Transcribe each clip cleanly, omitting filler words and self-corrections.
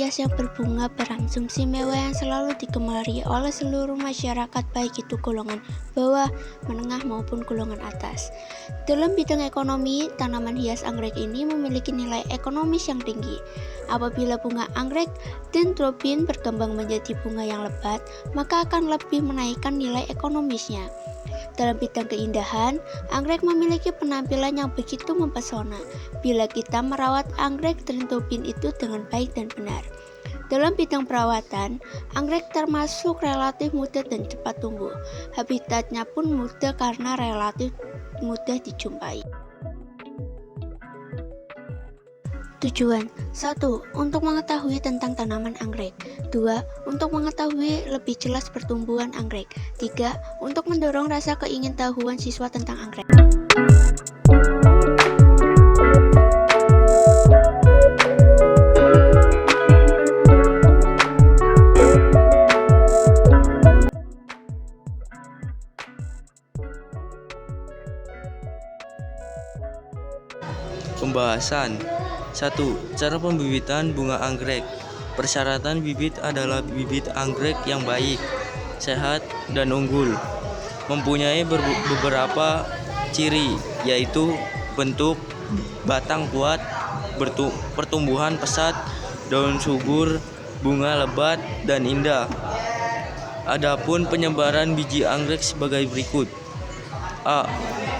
hias yang berbunga berangsur mewah yang selalu digemari oleh seluruh masyarakat, baik itu golongan bawah, menengah maupun golongan atas. Dalam bidang ekonomi, tanaman hias anggrek ini memiliki nilai ekonomis yang tinggi. Apabila bunga anggrek dendrobin berkembang menjadi bunga yang lebat, maka akan lebih menaikkan nilai ekonomisnya. Dalam bidang keindahan, anggrek memiliki penampilan yang begitu mempesona bila kita merawat anggrek dendrobin itu dengan baik dan benar. Dalam bidang perawatan, anggrek termasuk relatif mudah dan cepat tumbuh. Habitatnya pun mudah karena relatif mudah dijumpai. Tujuan 1. Untuk mengetahui tentang tanaman anggrek. 2. Untuk mengetahui lebih jelas pertumbuhan anggrek. 3. Untuk mendorong rasa keingintahuan siswa tentang anggrek. Pembahasan 1. Cara pembibitan bunga anggrek. Persyaratan bibit adalah bibit anggrek yang baik, sehat, dan unggul. Mempunyai beberapa ciri, yaitu bentuk batang kuat, pertumbuhan pesat, daun subur, bunga lebat dan indah. Adapun penyebaran biji anggrek sebagai berikut. A.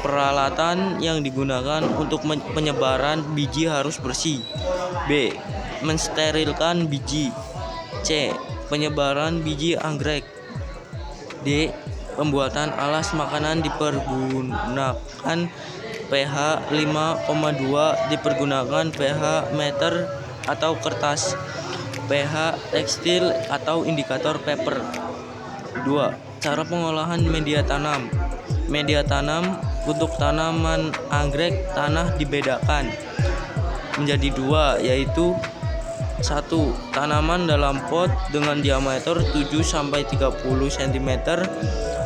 Peralatan yang digunakan untuk penyebaran biji harus bersih. B. Mensterilkan biji. C. Penyebaran biji anggrek. D. Pembuatan alas makanan dipergunakan pH 5,2, dipergunakan pH meter atau kertas, pH tekstil atau indikator paper. 2. Cara pengolahan media tanam. Media tanam untuk tanaman anggrek tanah dibedakan menjadi dua, yaitu 1. Tanaman dalam pot dengan diameter 7-30 cm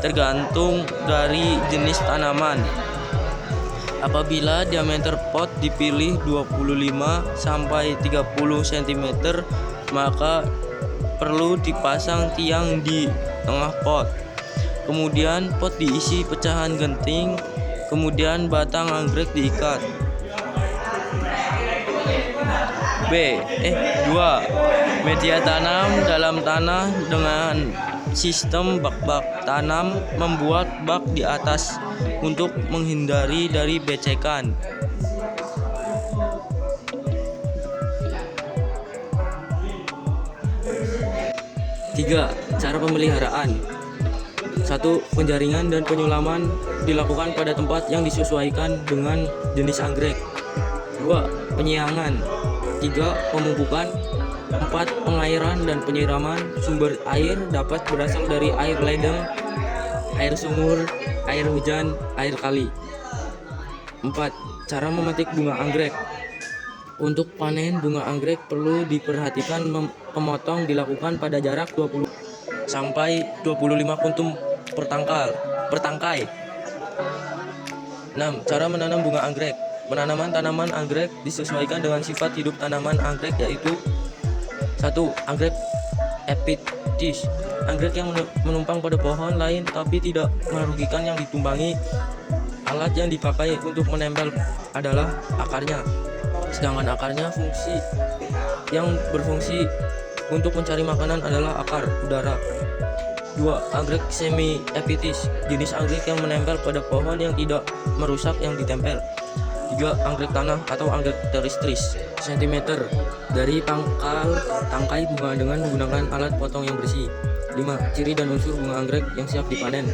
tergantung dari jenis tanaman. Apabila diameter pot dipilih 25-30 cm, maka perlu dipasang tiang di tengah pot. Kemudian pot diisi pecahan genting, kemudian batang anggrek diikat. 2. Media tanam dalam tanah dengan sistem bak-bak tanam, membuat bak di atas untuk menghindari dari becekan. 3. Cara pemeliharaan. 1. Penjaringan dan penyulaman dilakukan pada tempat yang disesuaikan dengan jenis anggrek. 2. Penyiangan. 3. Pemupukan. 4. Pengairan dan penyiraman. Sumber air dapat berasal dari air ledeng, air sumur, air hujan, air kali. 4. Cara memetik bunga anggrek. Untuk panen bunga anggrek perlu diperhatikan pemotong dilakukan pada jarak 20 sampai 25 kuntum per tangkai. 6. Cara menanam bunga anggrek. Penanaman tanaman anggrek disesuaikan dengan sifat hidup tanaman anggrek, yaitu 1. Anggrek epitis. Anggrek yang menumpang pada pohon lain tapi tidak merugikan yang ditumbangi. Alat yang dipakai untuk menempel adalah akarnya, sedangkan akarnya yang berfungsi untuk mencari makanan adalah akar udara. 2. Anggrek semi-epitis. Jenis anggrek yang menempel pada pohon yang tidak merusak yang ditempel. 3. Anggrek tanah atau anggrek teristris cm dari tangkai bunga dengan menggunakan alat potong yang bersih. 5. Ciri dan unsur bunga anggrek yang siap dipanen.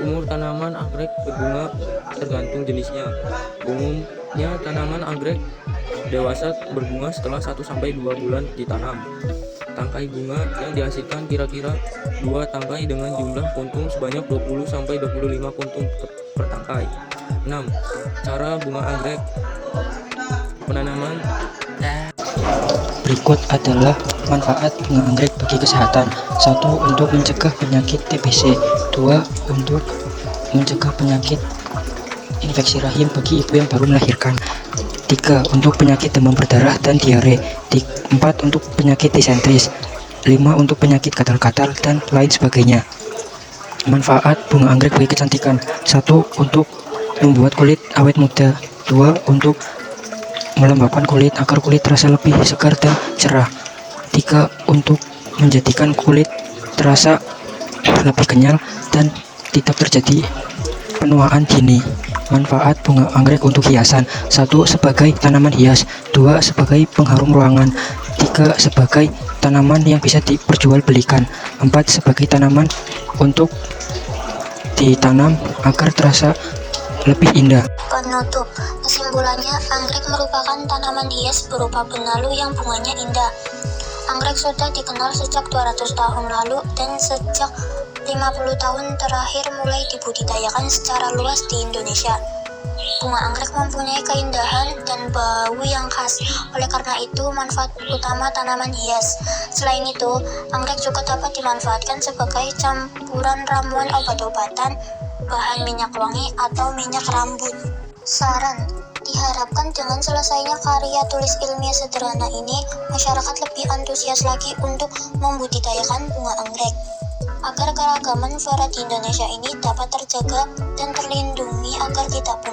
Umur tanaman anggrek berbunga tergantung jenisnya. Umumnya tanaman anggrek dewasa berbunga setelah 1-2 bulan ditanam. Tangkai bunga yang dihasilkan kira-kira 2 tangkai dengan jumlah puntung sebanyak 20-25 puntung per tangkai. 6. Cara bunga anggrek. Penanaman. Berikut adalah manfaat bunga anggrek bagi kesehatan. 1. Untuk mencegah penyakit TBC. 2. Untuk mencegah penyakit infeksi rahim bagi ibu yang baru melahirkan. 3. Untuk penyakit demam berdarah dan diare. 4. Untuk penyakit disentris. 5. Untuk penyakit gatal-gatal dan lain sebagainya. Manfaat bunga anggrek bagi kecantikan. 1. Untuk membuat kulit awet muda. 2. Untuk melembabkan kulit agar kulit terasa lebih segar dan cerah. 3. Untuk menjadikan kulit terasa lebih kenyal dan tidak terjadi penuaan dini. Manfaat bunga anggrek untuk hiasan. 1. Sebagai tanaman hias. 2. Sebagai pengharum ruangan. 3. Sebagai tanaman yang bisa diperjualbelikan. 4. Sebagai tanaman untuk ditanam agar terasa lebih indah. Penutup. Kesimpulannya, anggrek merupakan tanaman hias berupa benalu yang bunganya indah. Anggrek sudah dikenal sejak 200 tahun lalu dan sejak 50 tahun terakhir mulai dibudidayakan secara luas di Indonesia. Bunga anggrek mempunyai keindahan dan bau yang khas. Oleh karena itu, manfaat utama tanaman hias. Selain itu, anggrek juga dapat dimanfaatkan sebagai campuran ramuan obat-obatan, bahan minyak wangi, atau minyak rambut. Saran: diharapkan dengan selesainya karya tulis ilmiah sederhana ini, masyarakat lebih antusias lagi untuk membudidayakan bunga anggrek, agar keragaman flora di Indonesia ini dapat terjaga dan terlindungi agar tidak punah.